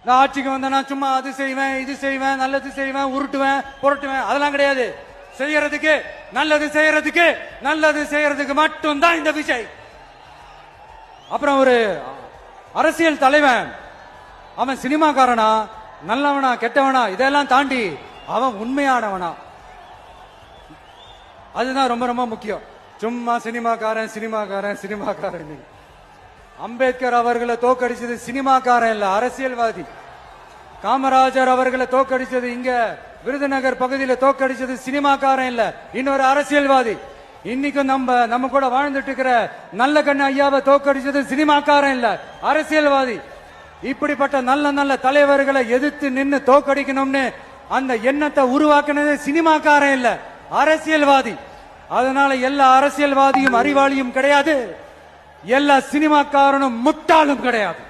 நான் ஆட்சிக்கு வந்தேன்னா சும்மா அது செய்வேன் இது செய்வேன் நல்லது செய்வேன் உருட்டுவேன் புரட்டுவேன் அதெல்லாம் கிடையாது. செய்யறதுக்கு நல்லது செய்யறதுக்கு மட்டும்தான் இந்த விஜய். அப்புறம் ஒரு அரசியல் தலைவன் அவன் சினிமாக்காரனா நல்லவனா கெட்டவனா இதெல்லாம் தாண்டி அவன் உண்மையானவனா, அதுதான் ரொம்ப ரொம்ப முக்கியம். சும்மா சினிமாக்காரன். அம்பேத்கர் அவர்களை தோக்கடிச்சது சினிமாக்காரன் இல்ல, அரசியல்வாதி. காமராஜர் அவர்களை தோக்கடிச்சது இங்க விருதுநகர் பகுதியில் தோக்கடிச்சது சினிமாக்காரன் இல்ல, இன்னொரு அரசியல்வாதி. இன்னைக்கும் நம்ம கூட வாழ்ந்துட்டு இருக்கிற நல்ல கண்ணு ஐயாவை தோக்கடிச்சது சினிமாக்காரன் இல்ல, அரசியல்வாதி. இப்படிப்பட்ட நல்ல நல்ல தலைவர்களை எதிர்த்து நின்று தோக்கடிக்கணும்னு அந்த எண்ணத்தை உருவாக்குனது சினிமாக்காரன் இல்ல, அரசியல்வாதி. அதனால எல்லா அரசியல்வாதியும் அறிவாளியும் கிடையாது, எல்லா சினிமாக்காரனும் முட்டாளும் கிடையாது.